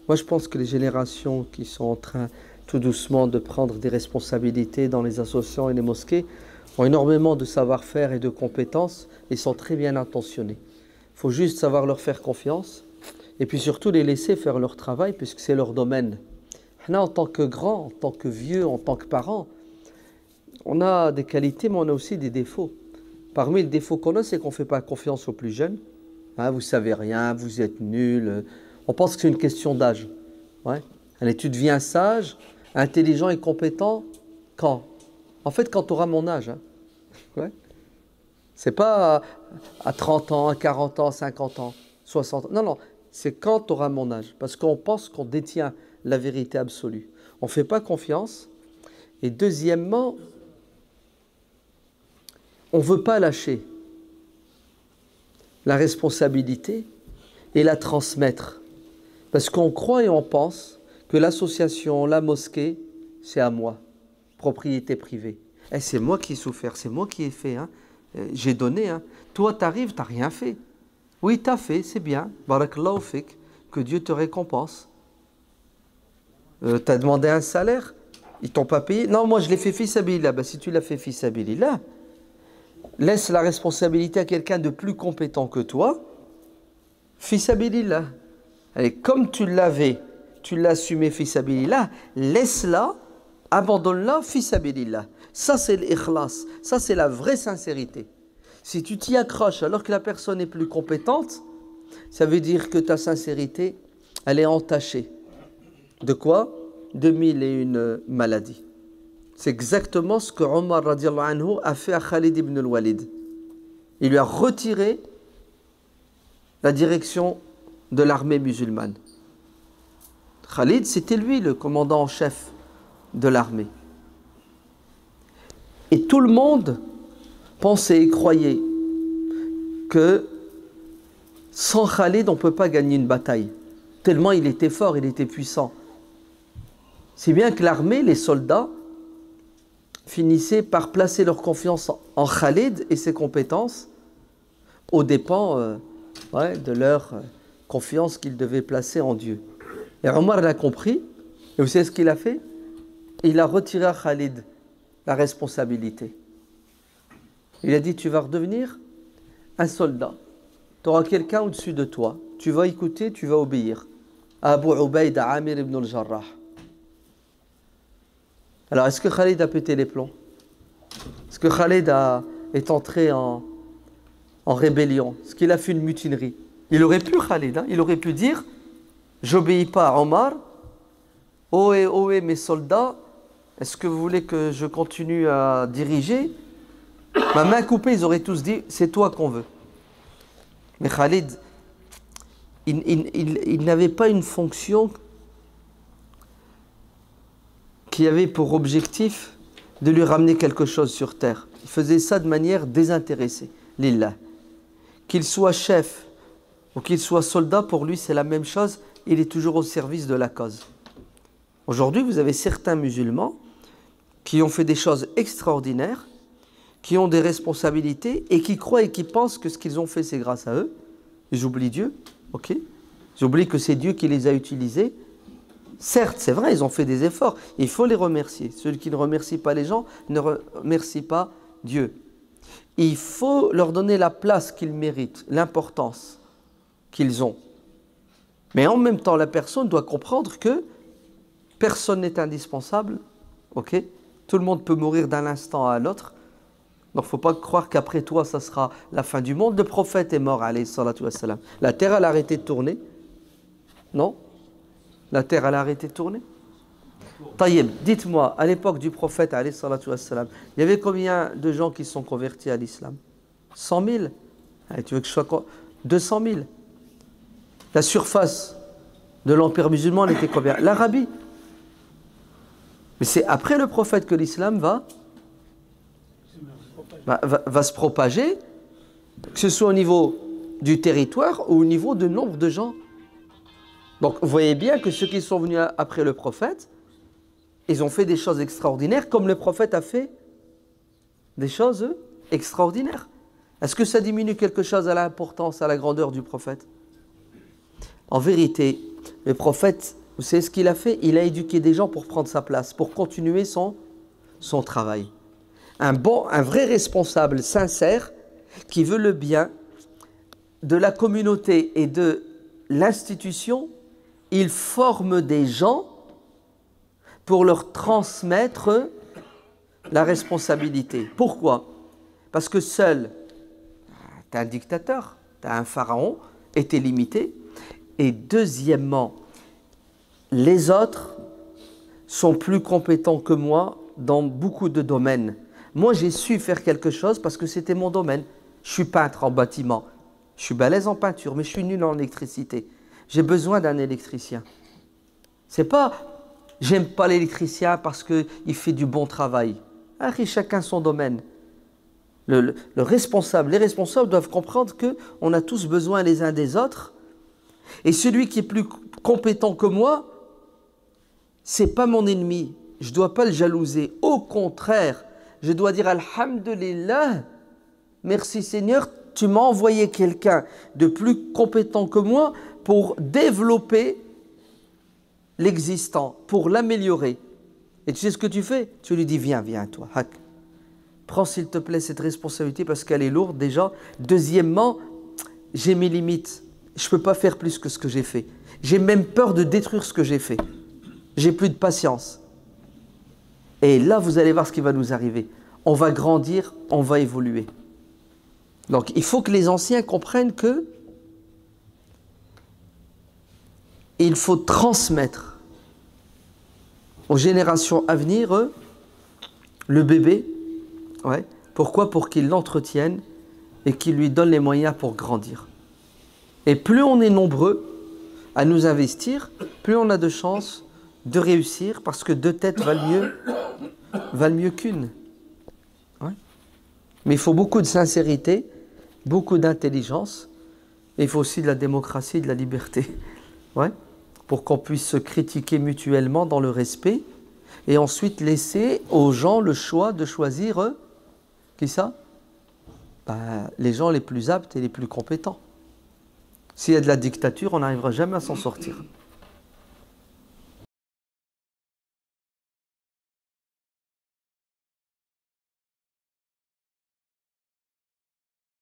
Moi, je pense que les générations qui sont en train tout doucement de prendre des responsabilités dans les associations et les mosquées ont énormément de savoir-faire et de compétences et sont très bien intentionnés. Il faut juste savoir leur faire confiance et puis surtout les laisser faire leur travail puisque c'est leur domaine. Là, en tant que grand, en tant que vieux, en tant que parent, on a des qualités mais on a aussi des défauts. Parmi les défauts qu'on a, c'est qu'on ne fait pas confiance aux plus jeunes. Hein, vous ne savez rien, vous êtes nuls. On pense que c'est une question d'âge. Ouais. Allez, tu deviens sage, intelligent et compétent quand? En fait, quand tu auras mon âge. Hein. Ouais. C'est pas à 30 ans, à 40 ans, 50 ans, 60 ans. Non, non, c'est quand tu auras mon âge. Parce qu'on pense qu'on détient la vérité absolue. On ne fait pas confiance. Et deuxièmement, on ne veut pas lâcher la responsabilité et la transmettre. Parce qu'on croit et on pense que l'association, la mosquée, c'est à moi, propriété privée. Et c'est moi qui ai souffert, c'est moi qui ai fait. Hein. J'ai donné. Hein. Toi, tu arrives, tu n'as rien fait. Oui, tu as fait, c'est bien. Barakallahu fik, que Dieu te récompense. Tu as demandé un salaire, ils t'ont pas payé. Non, moi je l'ai fait fi sabilillah. Ben, si tu l'as fait fi sabilillah, laisse la responsabilité à quelqu'un de plus compétent que toi. Fi sabilillah. Allez, comme tu l'avais, tu l'as assumé fi sabilillah, laisse-la, abandonne-la fi sabilillah. Ça c'est l'ikhlas, ça c'est la vraie sincérité. Si tu t'y accroches alors que la personne est plus compétente, ça veut dire que ta sincérité, elle est entachée. De quoi? De 1001 maladies. C'est exactement ce que Omar radiallahu anhu a fait à Khalid ibn al-Walid. Il lui a retiré la direction de l'armée musulmane. Khalid, c'était lui le commandant en chef de l'armée. Et tout le monde pensait et croyait que sans Khalid, on ne peut pas gagner une bataille. Tellement il était fort, il était puissant. Si bien que l'armée, les soldats, finissaient par placer leur confiance en Khalid et ses compétences aux dépens de leur confiance qu'ils devaient placer en Dieu. Et Omar l'a compris, et vous savez ce qu'il a fait? Il a retiré à Khalid la responsabilité. Il a dit, tu vas redevenir un soldat. Tu auras quelqu'un au-dessus de toi. Tu vas écouter, tu vas obéir. Abu Ubaïd Amir ibn al-Jarrah. Alors, est-ce que Khalid a pété les plombs? Est-ce que Khalid est entré en rébellion? Est-ce qu'il a fait une mutinerie? Il aurait pu, Khalid, hein, il aurait pu dire, j'obéis pas à Omar. Ohé, mes soldats, est-ce que vous voulez que je continue à diriger? Ma main coupée, ils auraient tous dit, c'est toi qu'on veut. Mais Khalid, il n'avait pas une fonction qui avait pour objectif de lui ramener quelque chose sur terre. Il faisait ça de manière désintéressée, lillah. Qu'il soit chef ou qu'il soit soldat, pour lui c'est la même chose, il est toujours au service de la cause. Aujourd'hui, vous avez certains musulmans qui ont fait des choses extraordinaires, qui ont des responsabilités et qui croient et qui pensent que ce qu'ils ont fait c'est grâce à eux. Ils oublient Dieu, ok? Ils oublient que c'est Dieu qui les a utilisés. Certes, c'est vrai, ils ont fait des efforts. Il faut les remercier. Ceux qui ne remercient pas les gens ne remercient pas Dieu. Il faut leur donner la place qu'ils méritent, l'importance qu'ils ont. Mais en même temps, la personne doit comprendre que personne n'est indispensable. Ok? Tout le monde peut mourir d'un instant à l'autre. Donc, il ne faut pas croire qu'après toi, ça sera la fin du monde. Le prophète est mort, alayhi salatu wassalam. La terre, elle a arrêté de tourner. Non? La terre, elle a arrêté de tourner. Taïeb, dites-moi, à l'époque du prophète, alayhi salatu wassalam, il y avait combien de gens qui se sont convertis à l'islam? 100 000? Allez, tu veux que je sois 200 000? La surface de l'empire musulman, elle était combien? L'Arabie. Mais c'est après le prophète que l'islam va se propager, que ce soit au niveau du territoire ou au niveau du nombre de gens. Donc, vous voyez bien que ceux qui sont venus après le prophète, ils ont fait des choses extraordinaires, comme le prophète a fait des choses extraordinaires. Est-ce que ça diminue quelque chose à l'importance, à la grandeur du prophète? En vérité, Le prophète, vous savez ce qu'il a fait? Il a éduqué des gens pour prendre sa place, pour continuer son travail. Un vrai responsable sincère qui veut le bien de la communauté et de l'institution, il forme des gens pour leur transmettre la responsabilité. Pourquoi? Parce que seul, tu es un dictateur, tu as un pharaon, et tu es limité. Et deuxièmement, les autres sont plus compétents que moi dans beaucoup de domaines. Moi, j'ai su faire quelque chose parce que c'était mon domaine. Je suis peintre en bâtiment. Je suis balèze en peinture, mais je suis nul en électricité. J'ai besoin d'un électricien. C'est pas, j'aime pas l'électricien parce qu'il fait du bon travail. Chacun son domaine. Le responsable, les responsables doivent comprendre qu'on a tous besoin les uns des autres. Et celui qui est plus compétent que moi, c'est pas mon ennemi. Je dois pas le jalouser. Au contraire, je dois dire Alhamdulillah, merci Seigneur, tu m'as envoyé quelqu'un de plus compétent que moi pour développer l'existant, pour l'améliorer. Et tu sais ce que tu fais? Tu lui dis, viens toi, Hak. Prends s'il te plaît cette responsabilité parce qu'elle est lourde déjà. Deuxièmement, j'ai mes limites. Je ne peux pas faire plus que ce que j'ai fait. J'ai même peur de détruire ce que j'ai fait. J'ai plus de patience. Et là, vous allez voir ce qui va nous arriver. On va grandir, on va évoluer. Donc, il faut que les anciens comprennent que il faut transmettre aux générations à venir le bébé. Ouais. Pourquoi? Pour qu'ils l'entretiennent et qu'ils lui donnent les moyens pour grandir. Et plus on est nombreux à nous investir, plus on a de chances de réussir parce que deux têtes valent mieux qu'une. Ouais. Mais il faut beaucoup de sincérité, beaucoup d'intelligence et il faut aussi de la démocratie et de la liberté. Ouais. Pour qu'on puisse se critiquer mutuellement dans le respect et ensuite laisser aux gens le choix de choisir qui ça? Les gens les plus aptes et les plus compétents. S'il y a de la dictature, on n'arrivera jamais à s'en sortir.